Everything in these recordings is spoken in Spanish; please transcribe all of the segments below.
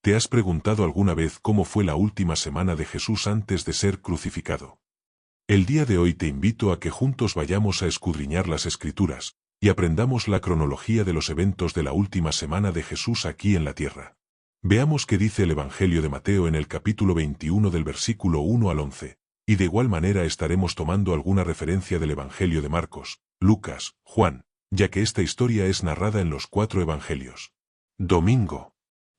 ¿Te has preguntado alguna vez cómo fue la última semana de Jesús antes de ser crucificado? El día de hoy te invito a que juntos vayamos a escudriñar las Escrituras y aprendamos la cronología de los eventos de la última semana de Jesús aquí en la tierra. Veamos qué dice el Evangelio de Mateo en el capítulo 21 del versículo 1 al 11, y de igual manera estaremos tomando alguna referencia del Evangelio de Marcos, Lucas, Juan, ya que esta historia es narrada en los 4 Evangelios. Domingo.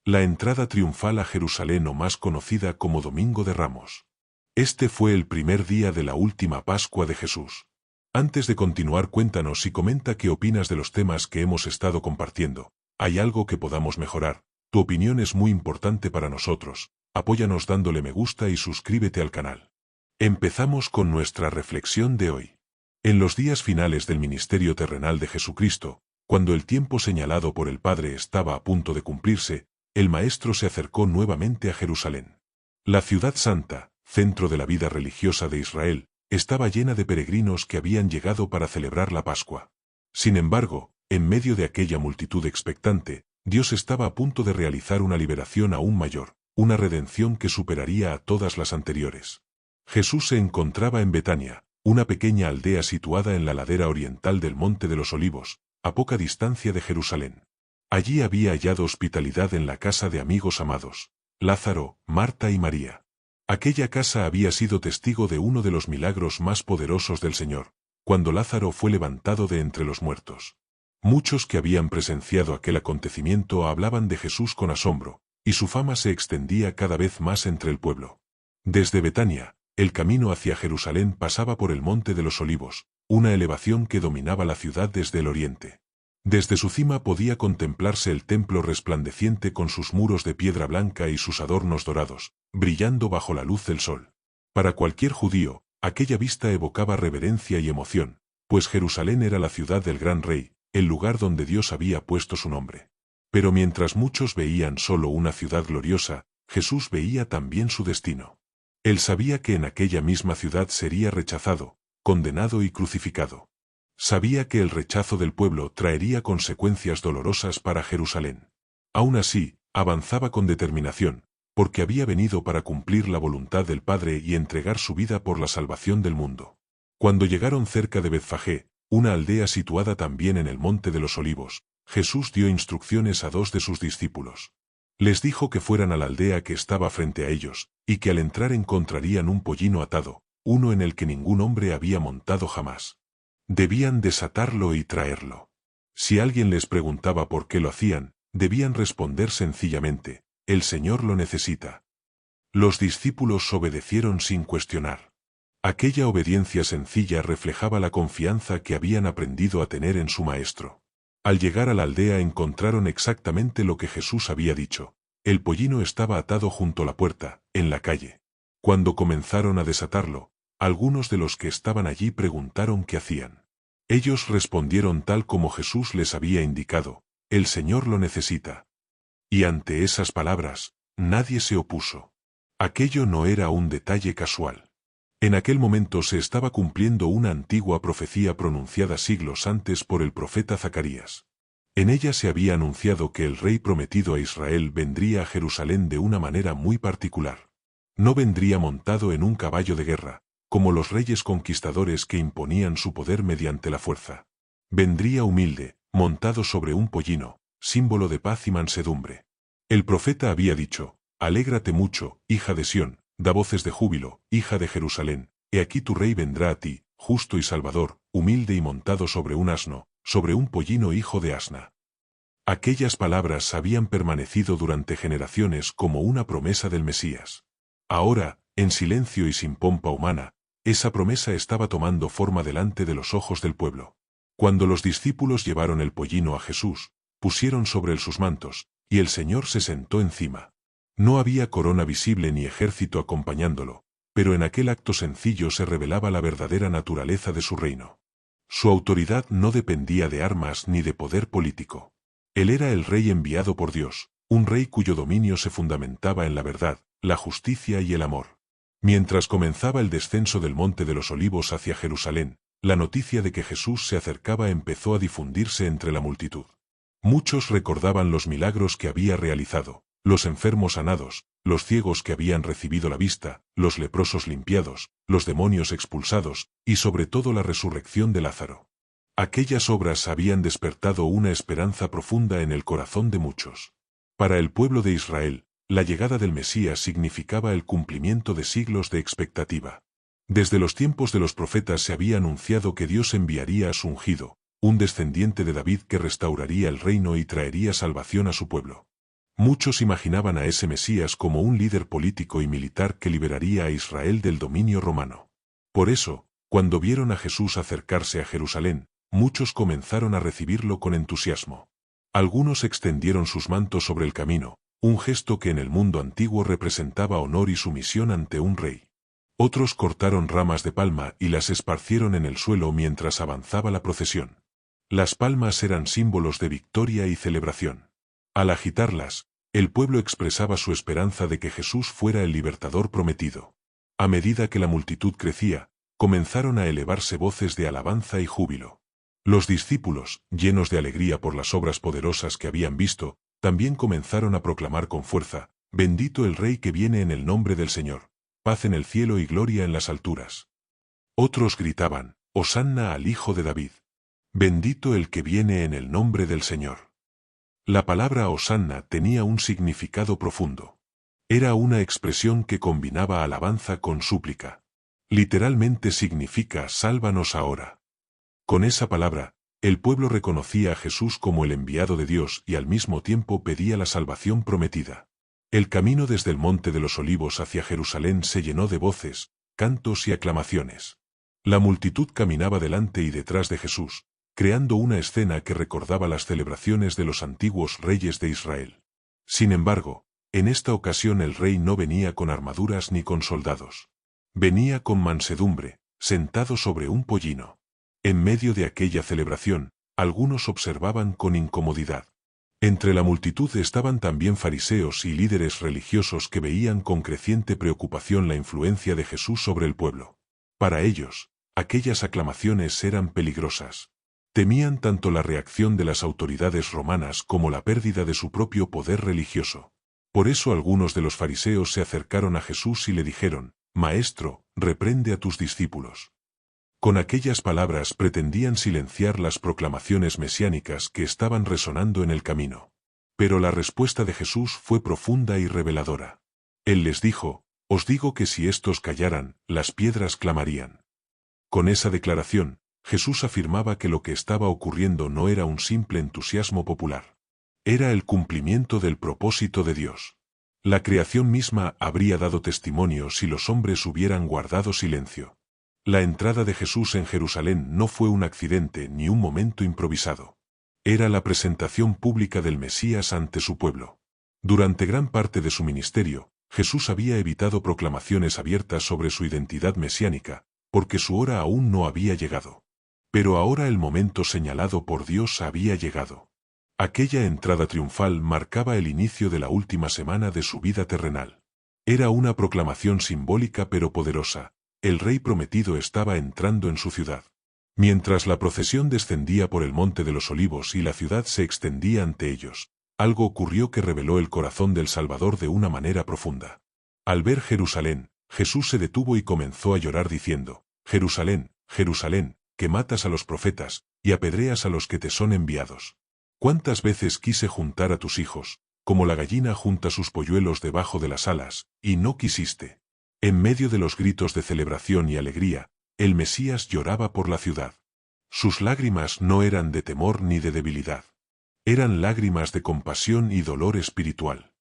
La entrada triunfal a Jerusalén, o más conocida como Domingo de Ramos. Este fue el primer día de la última Pascua de Jesús. Antes de continuar, cuéntanos y comenta qué opinas de los temas que hemos estado compartiendo. ¿Hay algo que podamos mejorar? Tu opinión es muy importante para nosotros. Apóyanos dándole me gusta y suscríbete al canal. Empezamos con nuestra reflexión de hoy. En los días finales del ministerio terrenal de Jesucristo, cuando el tiempo señalado por el Padre estaba a punto de cumplirse, el Maestro se acercó nuevamente a Jerusalén. La ciudad santa, centro de la vida religiosa de Israel, estaba llena de peregrinos que habían llegado para celebrar la Pascua. Sin embargo, en medio de aquella multitud expectante, Dios estaba a punto de realizar una liberación aún mayor, una redención que superaría a todas las anteriores. Jesús se encontraba en Betania, una pequeña aldea situada en la ladera oriental del Monte de los Olivos, a poca distancia de Jerusalén. Allí había hallado hospitalidad en la casa de amigos amados, Lázaro, Marta y María. Aquella casa había sido testigo de uno de los milagros más poderosos del Señor, cuando Lázaro fue levantado de entre los muertos. Muchos que habían presenciado aquel acontecimiento hablaban de Jesús con asombro, y su fama se extendía cada vez más entre el pueblo. Desde Betania, el camino hacia Jerusalén pasaba por el Monte de los Olivos, una elevación que dominaba la ciudad desde el oriente. Desde su cima podía contemplarse el templo resplandeciente con sus muros de piedra blanca y sus adornos dorados, brillando bajo la luz del sol. Para cualquier judío, aquella vista evocaba reverencia y emoción, pues Jerusalén era la ciudad del gran rey, el lugar donde Dios había puesto su nombre. Pero mientras muchos veían solo una ciudad gloriosa, Jesús veía también su destino. Él sabía que en aquella misma ciudad sería rechazado, condenado y crucificado. Sabía que el rechazo del pueblo traería consecuencias dolorosas para Jerusalén. Aún así, avanzaba con determinación, porque había venido para cumplir la voluntad del Padre y entregar su vida por la salvación del mundo. Cuando llegaron cerca de Betfagé, una aldea situada también en el Monte de los Olivos, Jesús dio instrucciones a 2 de sus discípulos. Les dijo que fueran a la aldea que estaba frente a ellos, y que al entrar encontrarían un pollino atado, uno en el que ningún hombre había montado jamás. Debían desatarlo y traerlo. Si alguien les preguntaba por qué lo hacían, debían responder sencillamente: el Señor lo necesita. Los discípulos obedecieron sin cuestionar. Aquella obediencia sencilla reflejaba la confianza que habían aprendido a tener en su Maestro. Al llegar a la aldea encontraron exactamente lo que Jesús había dicho. El pollino estaba atado junto a la puerta, en la calle. Cuando comenzaron a desatarlo, algunos de los que estaban allí preguntaron qué hacían. Ellos respondieron tal como Jesús les había indicado: el Señor lo necesita. Y ante esas palabras, nadie se opuso. Aquello no era un detalle casual. En aquel momento se estaba cumpliendo una antigua profecía pronunciada siglos antes por el profeta Zacarías. En ella se había anunciado que el rey prometido a Israel vendría a Jerusalén de una manera muy particular. No vendría montado en un caballo de guerra, como los reyes conquistadores que imponían su poder mediante la fuerza. Vendría humilde, montado sobre un pollino, símbolo de paz y mansedumbre. El profeta había dicho: alégrate mucho, hija de Sión, da voces de júbilo, hija de Jerusalén, he aquí tu rey vendrá a ti, justo y salvador, humilde y montado sobre un asno, sobre un pollino hijo de asna. Aquellas palabras habían permanecido durante generaciones como una promesa del Mesías. Ahora, en silencio y sin pompa humana, esa promesa estaba tomando forma delante de los ojos del pueblo. Cuando los discípulos llevaron el pollino a Jesús, pusieron sobre él sus mantos, y el Señor se sentó encima. No había corona visible ni ejército acompañándolo, pero en aquel acto sencillo se revelaba la verdadera naturaleza de su reino. Su autoridad no dependía de armas ni de poder político. Él era el rey enviado por Dios, un rey cuyo dominio se fundamentaba en la verdad, la justicia y el amor. Mientras comenzaba el descenso del Monte de los Olivos hacia Jerusalén, la noticia de que Jesús se acercaba empezó a difundirse entre la multitud. Muchos recordaban los milagros que había realizado, los enfermos sanados, los ciegos que habían recibido la vista, los leprosos limpiados, los demonios expulsados, y sobre todo la resurrección de Lázaro. Aquellas obras habían despertado una esperanza profunda en el corazón de muchos. Para el pueblo de Israel, la llegada del Mesías significaba el cumplimiento de siglos de expectativa. Desde los tiempos de los profetas se había anunciado que Dios enviaría a su ungido, un descendiente de David que restauraría el reino y traería salvación a su pueblo. Muchos imaginaban a ese Mesías como un líder político y militar que liberaría a Israel del dominio romano. Por eso, cuando vieron a Jesús acercarse a Jerusalén, muchos comenzaron a recibirlo con entusiasmo. Algunos extendieron sus mantos sobre el camino, un gesto que en el mundo antiguo representaba honor y sumisión ante un rey. Otros cortaron ramas de palma y las esparcieron en el suelo mientras avanzaba la procesión. Las palmas eran símbolos de victoria y celebración. Al agitarlas, el pueblo expresaba su esperanza de que Jesús fuera el libertador prometido. A medida que la multitud crecía, comenzaron a elevarse voces de alabanza y júbilo. Los discípulos, llenos de alegría por las obras poderosas que habían visto, también comenzaron a proclamar con fuerza: «Bendito el Rey que viene en el nombre del Señor, paz en el cielo y gloria en las alturas». Otros gritaban: «Hosanna al Hijo de David. Bendito el que viene en el nombre del Señor». La palabra hosanna tenía un significado profundo. Era una expresión que combinaba alabanza con súplica. Literalmente significa «sálvanos ahora». Con esa palabra, el pueblo reconocía a Jesús como el enviado de Dios y al mismo tiempo pedía la salvación prometida. El camino desde el Monte de los Olivos hacia Jerusalén se llenó de voces, cantos y aclamaciones. La multitud caminaba delante y detrás de Jesús, creando una escena que recordaba las celebraciones de los antiguos reyes de Israel. Sin embargo, en esta ocasión el rey no venía con armaduras ni con soldados. Venía con mansedumbre, sentado sobre un pollino. En medio de aquella celebración, algunos observaban con incomodidad. Entre la multitud estaban también fariseos y líderes religiosos que veían con creciente preocupación la influencia de Jesús sobre el pueblo. Para ellos, aquellas aclamaciones eran peligrosas. Temían tanto la reacción de las autoridades romanas como la pérdida de su propio poder religioso. Por eso algunos de los fariseos se acercaron a Jesús y le dijeron: «Maestro, reprende a tus discípulos». Con aquellas palabras pretendían silenciar las proclamaciones mesiánicas que estaban resonando en el camino. Pero la respuesta de Jesús fue profunda y reveladora. Él les dijo: «Os digo que si estos callaran, las piedras clamarían». Con esa declaración, Jesús afirmaba que lo que estaba ocurriendo no era un simple entusiasmo popular. Era el cumplimiento del propósito de Dios. La creación misma habría dado testimonio si los hombres hubieran guardado silencio. La entrada de Jesús en Jerusalén no fue un accidente ni un momento improvisado. Era la presentación pública del Mesías ante su pueblo. Durante gran parte de su ministerio, Jesús había evitado proclamaciones abiertas sobre su identidad mesiánica, porque su hora aún no había llegado. Pero ahora el momento señalado por Dios había llegado. Aquella entrada triunfal marcaba el inicio de la última semana de su vida terrenal. Era una proclamación simbólica pero poderosa: el Rey prometido estaba entrando en su ciudad. Mientras la procesión descendía por el Monte de los Olivos y la ciudad se extendía ante ellos, algo ocurrió que reveló el corazón del Salvador de una manera profunda. Al ver Jerusalén, Jesús se detuvo y comenzó a llorar diciendo: «Jerusalén, Jerusalén, que matas a los profetas, y apedreas a los que te son enviados. ¿Cuántas veces quise juntar a tus hijos, como la gallina junta sus polluelos debajo de las alas, y no quisiste?» En medio de los gritos de celebración y alegría, el Mesías lloraba por la ciudad. Sus lágrimas no eran de temor ni de debilidad. Eran lágrimas de compasión y dolor espiritual.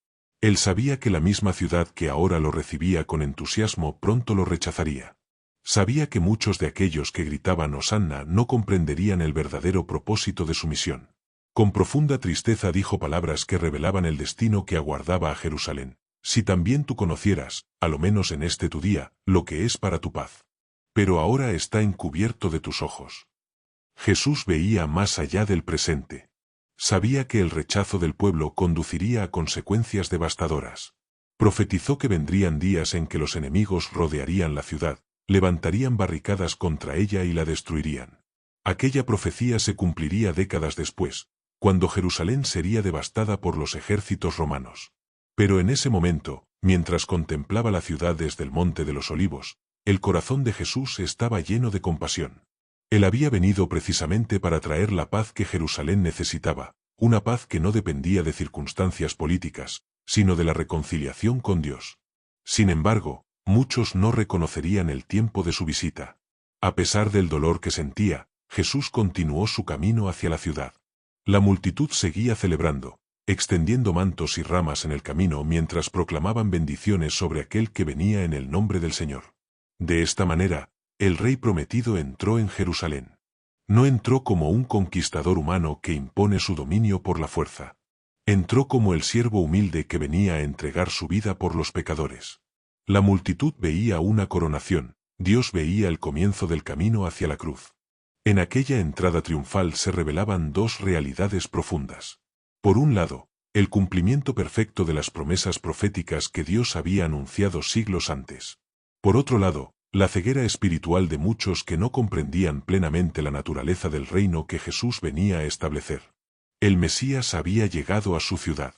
Él sabía que la misma ciudad que ahora lo recibía con entusiasmo pronto lo rechazaría. Sabía que muchos de aquellos que gritaban Hosanna no comprenderían el verdadero propósito de su misión. Con profunda tristeza dijo palabras que revelaban el destino que aguardaba a Jerusalén: «Si también tú conocieras, a lo menos en este tu día, lo que es para tu paz. Pero ahora está encubierto de tus ojos». Jesús veía más allá del presente. Sabía que el rechazo del pueblo conduciría a consecuencias devastadoras. Profetizó que vendrían días en que los enemigos rodearían la ciudad, levantarían barricadas contra ella y la destruirían. Aquella profecía se cumpliría décadas después, cuando Jerusalén sería devastada por los ejércitos romanos. Pero en ese momento, mientras contemplaba la ciudad desde el Monte de los Olivos, el corazón de Jesús estaba lleno de compasión. Él había venido precisamente para traer la paz que Jerusalén necesitaba, una paz que no dependía de circunstancias políticas, sino de la reconciliación con Dios. Sin embargo, muchos no reconocerían el tiempo de su visita. A pesar del dolor que sentía, Jesús continuó su camino hacia la ciudad. La multitud seguía celebrando, extendiendo mantos y ramas en el camino mientras proclamaban bendiciones sobre aquel que venía en el nombre del Señor. De esta manera, el Rey prometido entró en Jerusalén. No entró como un conquistador humano que impone su dominio por la fuerza. Entró como el siervo humilde que venía a entregar su vida por los pecadores. La multitud veía una coronación, Dios veía el comienzo del camino hacia la cruz. En aquella entrada triunfal se revelaban dos realidades profundas. Por un lado, el cumplimiento perfecto de las promesas proféticas que Dios había anunciado siglos antes. Por otro lado, la ceguera espiritual de muchos que no comprendían plenamente la naturaleza del reino que Jesús venía a establecer. El Mesías había llegado a su ciudad.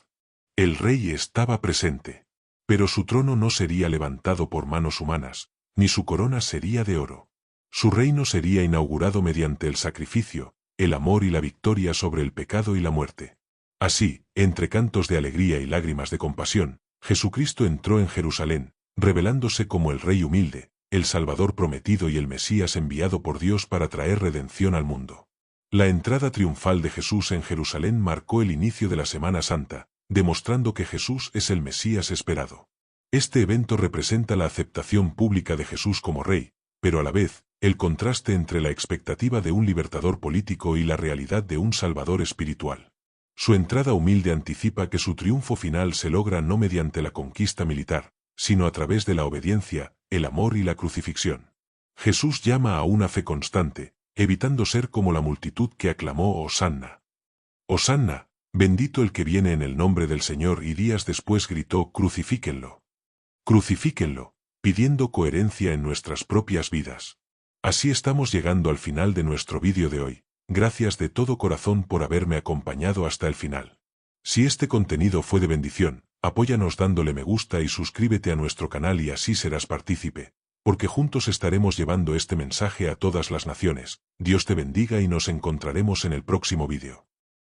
El Rey estaba presente. Pero su trono no sería levantado por manos humanas, ni su corona sería de oro. Su reino sería inaugurado mediante el sacrificio, el amor y la victoria sobre el pecado y la muerte. Así, entre cantos de alegría y lágrimas de compasión, Jesucristo entró en Jerusalén, revelándose como el Rey humilde, el Salvador prometido y el Mesías enviado por Dios para traer redención al mundo. La entrada triunfal de Jesús en Jerusalén marcó el inicio de la Semana Santa, demostrando que Jesús es el Mesías esperado. Este evento representa la aceptación pública de Jesús como Rey, pero a la vez, el contraste entre la expectativa de un libertador político y la realidad de un Salvador espiritual. Su entrada humilde anticipa que su triunfo final se logra no mediante la conquista militar, sino a través de la obediencia, el amor y la crucifixión. Jesús llama a una fe constante, evitando ser como la multitud que aclamó Hosanna. Hosanna, bendito el que viene en el nombre del Señor, y días después gritó crucifíquenlo. Crucifíquenlo, pidiendo coherencia en nuestras propias vidas. Así estamos llegando al final de nuestro vídeo de hoy. Gracias de todo corazón por haberme acompañado hasta el final. Si este contenido fue de bendición, apóyanos dándole me gusta y suscríbete a nuestro canal y así serás partícipe, porque juntos estaremos llevando este mensaje a todas las naciones. Dios te bendiga y nos encontraremos en el próximo vídeo.